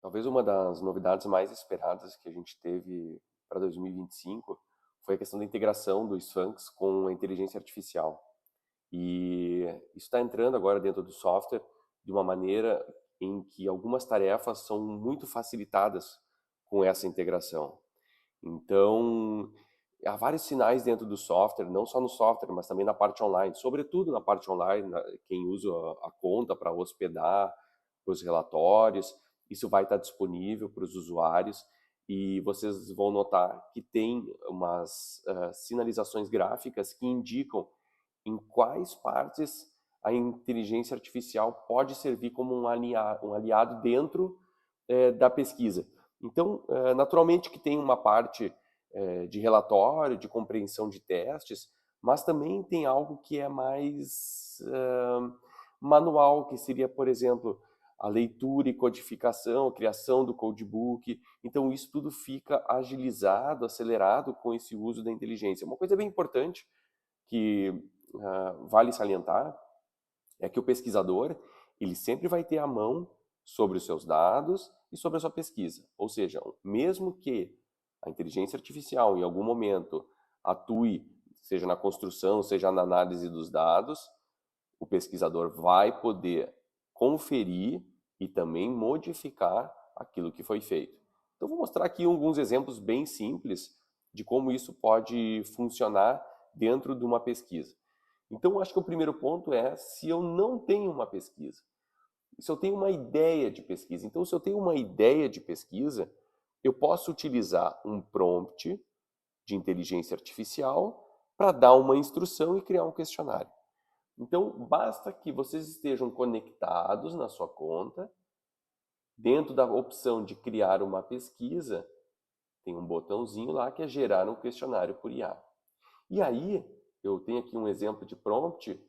Talvez uma das novidades mais esperadas que a gente teve para 2025 foi a questão da integração dos funks com a inteligência artificial. E isso está entrando agora dentro do software de uma maneira em que algumas tarefas são muito facilitadas com essa integração. Então, há vários sinais dentro do software, não só no software, mas também na parte online, sobretudo na parte online, quem usa a conta para hospedar os relatórios, isso vai estar disponível para os usuários e vocês vão notar que tem umas sinalizações gráficas que indicam em quais partes a inteligência artificial pode servir como um aliado dentro da pesquisa. Então, naturalmente que tem uma parte de relatório, de compreensão de testes, mas também tem algo que é mais manual, que seria, por exemplo, a leitura e codificação, a criação do codebook. Então, isso tudo fica agilizado, acelerado com esse uso da inteligência. Uma coisa bem importante que vale salientar é que o pesquisador ele sempre vai ter a mão sobre os seus dados e sobre a sua pesquisa. Ou seja, mesmo que a inteligência artificial em algum momento atue, seja na construção, seja na análise dos dados, o pesquisador vai poder conferir e também modificar aquilo que foi feito. Então, vou mostrar aqui alguns exemplos bem simples de como isso pode funcionar dentro de uma pesquisa. Então, acho que o primeiro ponto é se eu não tenho uma pesquisa, se eu tenho uma ideia de pesquisa. Então, se eu tenho uma ideia de pesquisa, eu posso utilizar um prompt de inteligência artificial para dar uma instrução e criar um questionário. Então, basta que vocês estejam conectados na sua conta. Dentro da opção de criar uma pesquisa, tem um botãozinho lá que é gerar um questionário por IA. E aí, eu tenho aqui um exemplo de prompt,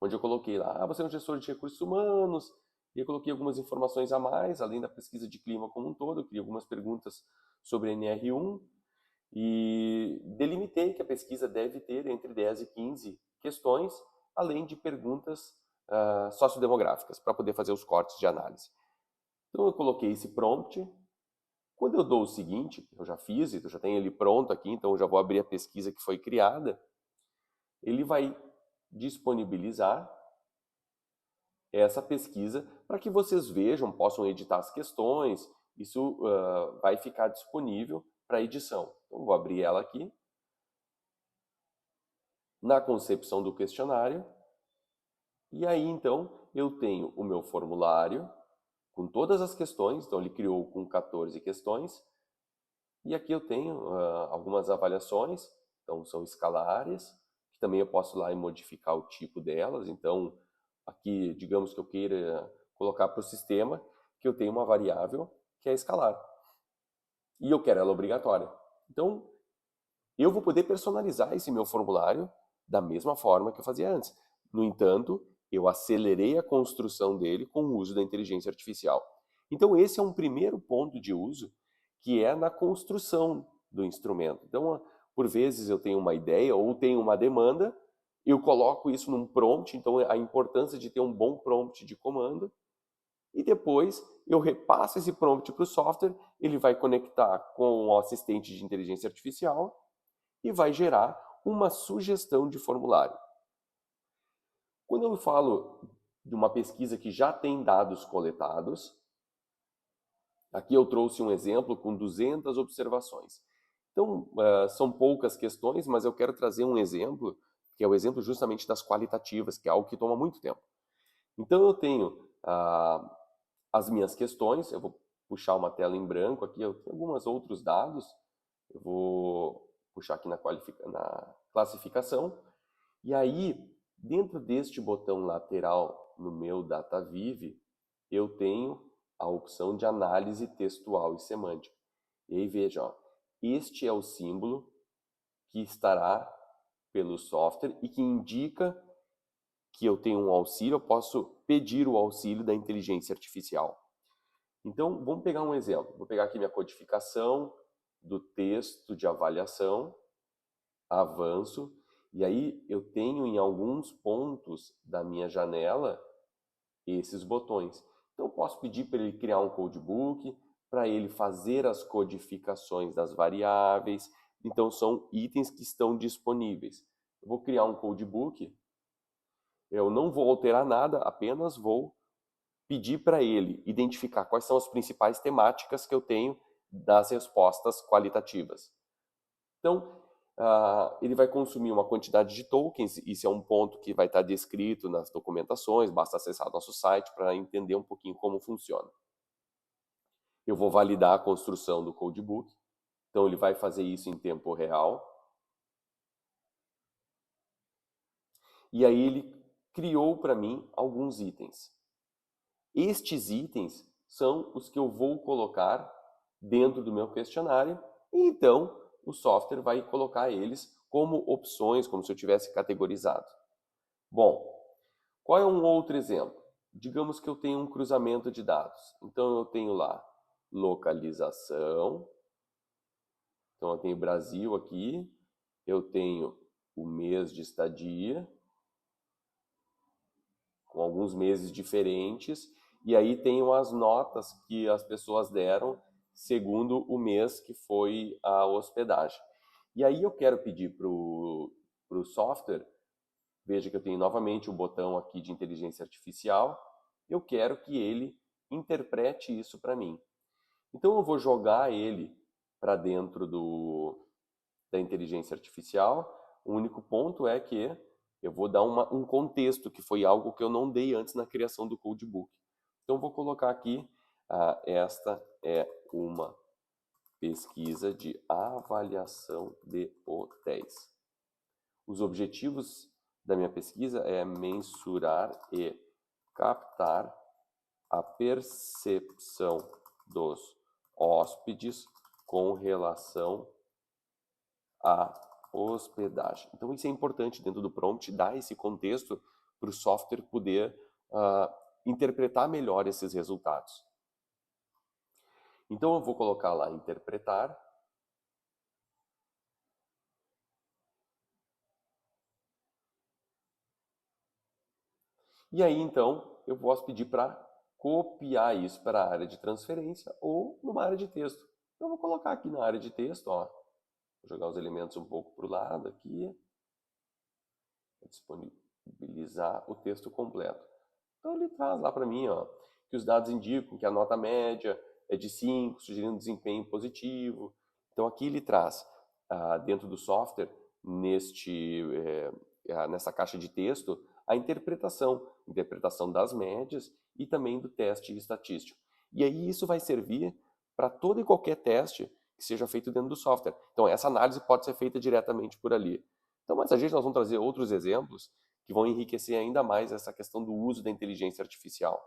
onde eu coloquei lá, você é um gestor de recursos humanos, e eu coloquei algumas informações a mais, além da pesquisa de clima como um todo, eu criei algumas perguntas sobre NR1, e delimitei que a pesquisa deve ter entre 10 e 15 questões, além de perguntas sociodemográficas, para poder fazer os cortes de análise. Então eu coloquei esse prompt. Quando eu dou o seguinte, eu já fiz, eu já tenho ele pronto aqui, então eu já vou abrir a pesquisa que foi criada, ele vai disponibilizar essa pesquisa para que vocês vejam, possam editar as questões, isso vai ficar disponível para edição. Então vou abrir ela aqui. Na concepção do questionário, e aí então eu tenho o meu formulário com todas as questões, então ele criou com 14 questões, e aqui eu tenho algumas avaliações, então são escalares, que também eu posso ir lá e modificar o tipo delas, então aqui digamos que eu queira colocar para o sistema que eu tenho uma variável que é escalar, e eu quero ela obrigatória. Então eu vou poder personalizar esse meu formulário da mesma forma que eu fazia antes. No entanto, eu acelerei a construção dele com o uso da inteligência artificial. Então, esse é um primeiro ponto de uso, que é na construção do instrumento. Então, por vezes eu tenho uma ideia ou tenho uma demanda, eu coloco isso num prompt, então a importância de ter um bom prompt de comando, e depois eu repasso esse prompt para o software, ele vai conectar com o assistente de inteligência artificial, e vai gerar uma sugestão de formulário. Quando eu falo de uma pesquisa que já tem dados coletados, aqui eu trouxe um exemplo com 200 observações. Então, são poucas questões, mas eu quero trazer um exemplo, que é o exemplo justamente das qualitativas, que é algo que toma muito tempo. Então, eu tenho as minhas questões, eu vou puxar uma tela em branco aqui, eu tenho alguns outros dados, eu vou puxar aqui na classificação, e aí, dentro deste botão lateral no meu DataViv, eu tenho a opção de análise textual e semântica. E aí veja, ó, este é o símbolo que estará pelo software e que indica que eu tenho um auxílio, eu posso pedir o auxílio da inteligência artificial. Então, vamos pegar um exemplo. Vou pegar aqui minha codificação do texto de avaliação, avanço, e aí eu tenho em alguns pontos da minha janela esses botões. Então eu posso pedir para ele criar um codebook, para ele fazer as codificações das variáveis. Então são itens que estão disponíveis. Eu vou criar um codebook, eu não vou alterar nada, apenas vou pedir para ele identificar quais são as principais temáticas que eu tenho das respostas qualitativas. Então, ele vai consumir uma quantidade de tokens, isso é um ponto que vai estar descrito nas documentações, basta acessar nosso site para entender um pouquinho como funciona. Eu vou validar a construção do codebook, então ele vai fazer isso em tempo real. E aí ele criou para mim alguns itens. Estes itens são os que eu vou colocar dentro do meu questionário e então o software vai colocar eles como opções, como se eu tivesse categorizado. Bom, qual é um outro exemplo? Digamos que eu tenho um cruzamento de dados. Então eu tenho lá localização, então eu tenho Brasil aqui, eu tenho o mês de estadia, com alguns meses diferentes, e aí tenho as notas que as pessoas deram segundo o mês que foi a hospedagem. E aí eu quero pedir para o software, veja que eu tenho novamente o botão aqui de inteligência artificial, eu quero que ele interprete isso para mim. Então eu vou jogar ele para dentro da inteligência artificial. O único ponto é que eu vou dar um contexto, que foi algo que eu não dei antes na criação do codebook. Então, eu vou colocar aqui, esta é uma pesquisa de avaliação de hotéis. Os objetivos da minha pesquisa é mensurar e captar a percepção dos hóspedes com relação à hospedagem. Então, isso é importante dentro do prompt, dar esse contexto para o software poder interpretar melhor esses resultados. Então, eu vou colocar lá interpretar. E aí, então, eu posso pedir para copiar isso para a área de transferência ou numa área de texto. Então, eu vou colocar aqui na área de texto, ó, vou jogar os elementos um pouco para o lado aqui, disponibilizar o texto completo. Então ele traz lá para mim, ó, que os dados indicam que a nota média é de 5, sugerindo desempenho positivo. Então aqui ele traz, dentro do software, nessa caixa de texto, a interpretação das médias e também do teste estatístico. E aí isso vai servir para todo e qualquer teste que seja feito dentro do software. Então essa análise pode ser feita diretamente por ali. Então, mais a gente, nós vamos trazer outros exemplos que vão enriquecer ainda mais essa questão do uso da inteligência artificial.